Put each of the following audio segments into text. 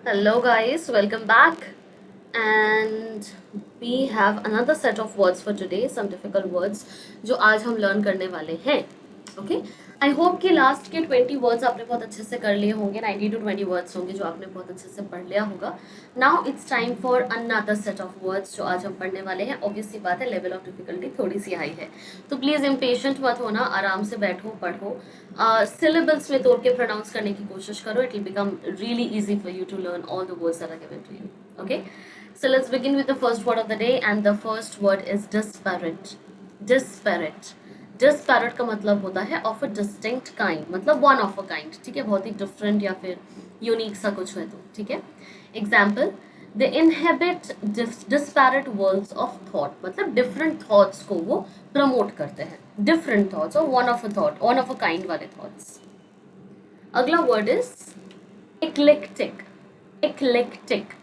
Hello, guys, welcome back. And we have another set of words for today, some difficult words जो आज हम learn करने वाले हैं. ओके, आई होप कि लास्ट के 20 वर्ड्स आपने बहुत अच्छे से कर लिए होंगे. 90 to 20 वर्ड्स होंगे जो आपने बहुत अच्छे से पढ़ लिया होगा. Now it's time for another set of words जो आज हम पढ़ने वाले हैं. ऑब्वियसली बात है, लेवल ऑफ डिफिकल्टी थोड़ी सी हाई है, तो प्लीज़ इम्पेशेंट मत होना, आराम से बैठो, पढ़ो, syllables में तोड़ के प्रोनाउंस करने की कोशिश करो. It will become really easy for you to learn all the words that are given to you. Okay, so let's begin with the first word of the day, and the first word is disparate. Disparate. Disparate का मतलब होता है of a distinct kind, मतलब one of a kind. ठीक है, बहुत ही different या फिर यूनिक सा कुछ है तो. ठीक है, example, they inhabit disparate worlds of thought, मतलब different thoughts को वो promote करते हैं. Different thoughts और one of a thought, one of a kind वाले thoughts. अगला word is eclectic. Eclectic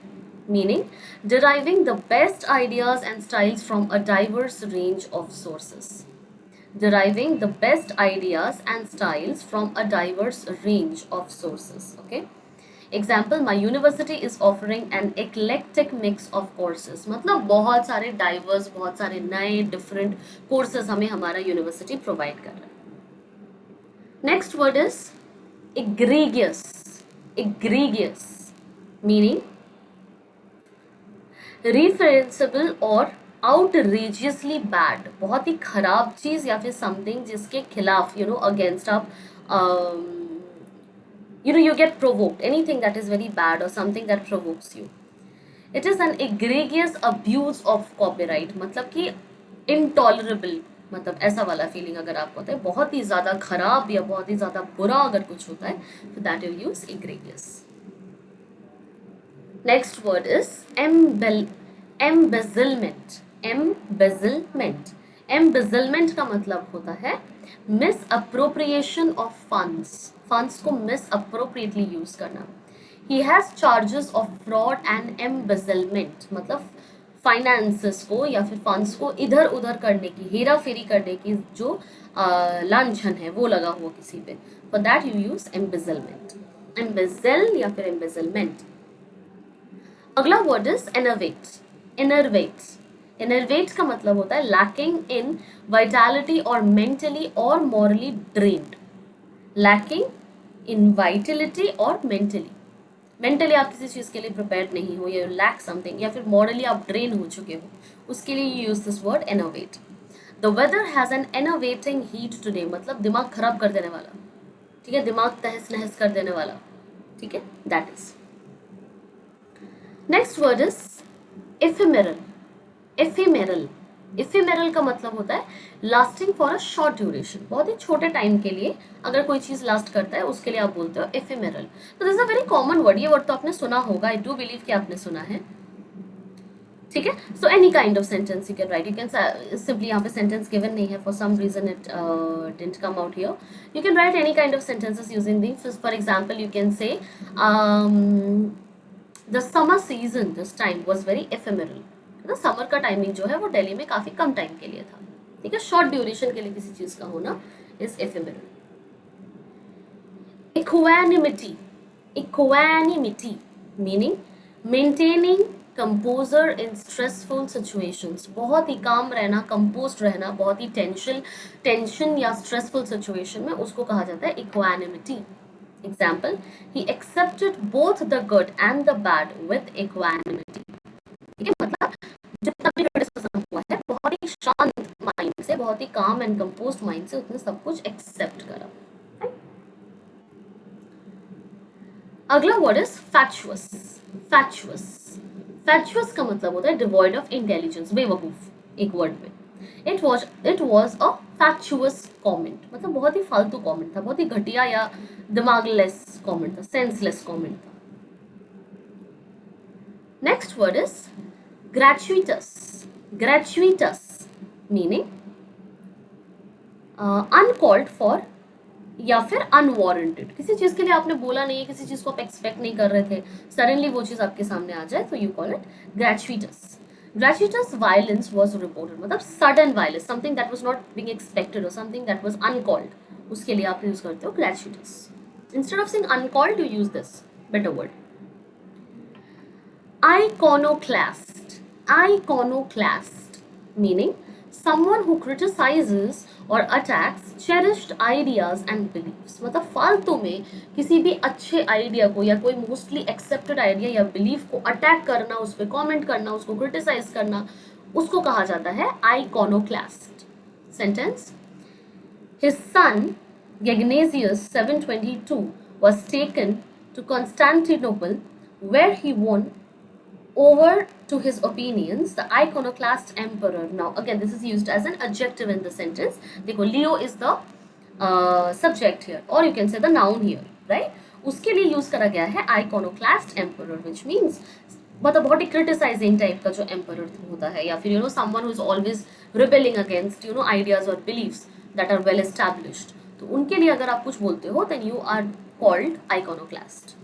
meaning deriving the best ideas and styles from a diverse range of sources. Deriving the best ideas and styles from a diverse range of sources. Okay, example, my university is offering an eclectic mix of courses. मतलब बहुत सारे diverse, बहुत सारे नए different courses हमें हमारा university provide कर रहा है. Next word is egregious. Egregious meaning रिफरेंसिबल और आउटरीजियसली बैड, बहुत ही खराब चीज या फिर समथिंग जिसके खिलाफ अगेंस्ट आप you get provoked, anything that is very bad or something that provokes you. It is an egregious abuse of copyright, मतलब कि intolerable, मतलब ऐसा वाला फीलिंग अगर आपको होता है, बहुत ही ज्यादा खराब या बहुत ही ज्यादा बुरा अगर कुछ होता है, तो that you use egregious. Next word is embezzlement. Embezzlement. Embezzlement का मतलब होता है misappropriation of funds. Funds को misappropriately use करना. He has charges of fraud and embezzlement, मतलब फाइनेंसेस को या फिर फंड्स को इधर उधर करने की, हेरा फेरी करने की जो लांछन है वो लगा हुआ किसी पे. For that you use embezzlement. embezzle या फिर embezzlement. अगला word is enervate. enervate. enervate का मतलब होता है lacking in vitality और mentally और morally drained. lacking in vitality और mentally आप किसी चीज के लिए प्रिपेयर्ड नहीं हो, या लैक समथिंग, या फिर मॉरली आप ड्रेन हो चुके हो, उसके लिए you use this word enervate. The weather has an enervating heat today, मतलब दिमाग खराब कर देने वाला. ठीक है, दिमाग तहस नहस कर देने वाला. ठीक है, that is. Next word is ephemeral. ephemeral. ephemeral का मतलब होता है lasting for a short duration, बहुत ही छोटे टाइम के लिए अगर कोई चीज लास्ट करता है उसके लिए आप बोलते हो ephemeral. तो this is a very common word, ये वर्ड तो आपने सुना होगा, आई डू बिलीव कि आपने सुना है. ठीक है, so any kind of sentence you can write. You can simply, यहाँ पे सेंटेंस गिवन नहीं है, for some reason it didn't come out here. You can write any kind of sentences using the. For example you can say the summer season this time was very ephemeral. तो summer का timing जो है वो दिल्ली में काफी कम time के लिए था. ठीक है, शॉर्ट ड्यूरेशन के लिए किसी चीज का होना is ephemeral. Equanimity. Equanimity meaning maintaining composure in stressful situations, बहुत ही काम रहना, कंपोज्ड रहना, बहुत ही टेंशन या स्ट्रेसफुल सिचुएशन में, उसको कहा जाता है equanimity. Example, he accepted both the good and the bad with equanimity. ठीक है, मतलब जितना भी criticism हुआ है बहुत ही शांत माइंड से, बहुत ही काम एंड कंपोज्ड माइंड से उसने सब कुछ एक्सेप्ट करा. अगला वर्ड इज फैक्चुअस. फैक्चुअस. फैक्चुअस का मतलब होता है डिवॉइड ऑफ इंटेलिजेंस, बेवकूफ, एक वर्ड में. इट वॉज अ फैक्चुअस कॉमेंट, मतलब बहुत ही फालतू कॉमेंट था, बहुत ही घटिया या दिमागलेस कॉमेंट था, सेंसलेस कॉमेंट था. Next word is gratuitous. Gratuitous meaning uncalled for या फिर अनवारंटेड, किसी चीज के लिए आपने बोला नहीं है, किसी चीज को आप एक्सपेक्ट नहीं कर रहे थे, सडनली वो चीज आपके सामने आ जाए, तो you call it gratuitous. Gratuitous violence was reported, मतलब sudden violence, something that was not being expected और समथिंग दैट वाज अनकॉल्ड, उसके लिए आप यूज करते हो gratuitous. Instead of saying uncalled you use this better word. Iconoclast. Iconoclast meaning someone who criticizes or attacks cherished ideas and beliefs. मतलब फालतू में किसी भी अच्छे आइडिया को या कोई मोस्टली एक्सेप्टेड आइडिया या बिलीफ को अटैक करना, उस पर कॉमेंट करना, उसको क्रिटिसाइज करना, उसको कहा जाता है iconoclast. Sentence. His son Gegnesius 722 was taken to Constantinople where he won over to his opinions the iconoclast emperor. Now again this is used as an adjective in the sentence. देखो Leo is the subject here or you can say the noun here, right? उसके लिए use करा गया है iconoclast emperor which means मतलब बहुत ही criticising type का जो एम्परर होता है या फिर you know someone who is always rebelling against you know ideas और believes that are well established. तो उनके लिए अगर आप कुछ बोलते हो then you are called iconoclast.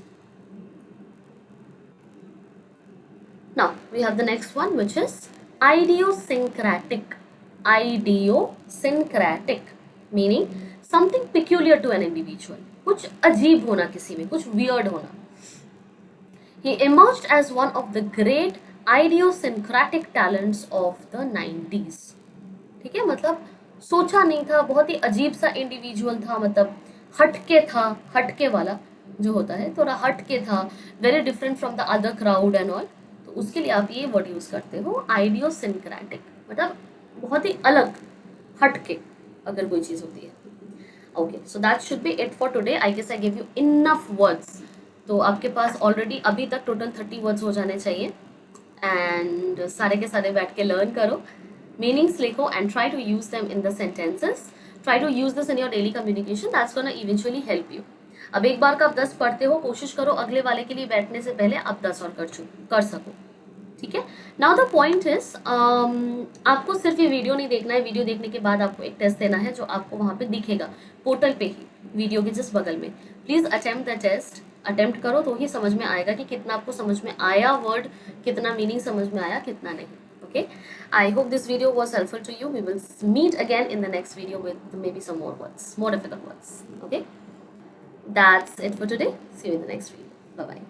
Now we have the next one which is idiosyncratic. Idiosyncratic meaning something peculiar to an individual. कुछ अजीब होना किसी में, कुछ weird होना. He emerged as one of the great idiosyncratic talents of the 90s. ठीक है, मतलब सोचा नहीं था, बहुत ही अजीब सा इंडिविजुअल था, मतलब हटके था, हटके वाला जो होता है थोड़ा हटके था, very different from the other crowd and all. तो उसके लिए आप ये वर्ड यूज करते हो आइडियोसिंक्रेटिक, मतलब बहुत ही अलग, हटके अगर कोई चीज होती है. Okay, so that should be it for today. I guess I give you enough words. तो आपके पास ऑलरेडी अभी तक टोटल 30 वर्ड्स हो जाने चाहिए एंड सारे के सारे बैठ के लर्न करो, मीनिंग्स लिखो and try to use them in the sentences. Try to use this in your daily communication. That's gonna eventually help you. अब एक बार का आप 10 पढ़ते हो, कोशिश करो अगले वाले के लिए बैठने से पहले आप 10 और कर सको. ठीक है. नाउ द पॉइंट इज आपको सिर्फ ये वीडियो नहीं देखना है. वीडियो देखने के बाद आपको एक टेस्ट देना है जो आपको वहाँ पे दिखेगा पोर्टल पे ही, वीडियो के जिस बगल में. Please attempt the test. Attempt करो तो ही समझ में आएगा कि कितना आपको समझ में आया वर्ड, कितना मीनिंग समझ में आया, कितना नहीं. Okay, I hope this video was helpful to you. We will meet again in the next video with maybe some more words, more difficult words. Okay, that's it for today. See you in the next video. Bye bye.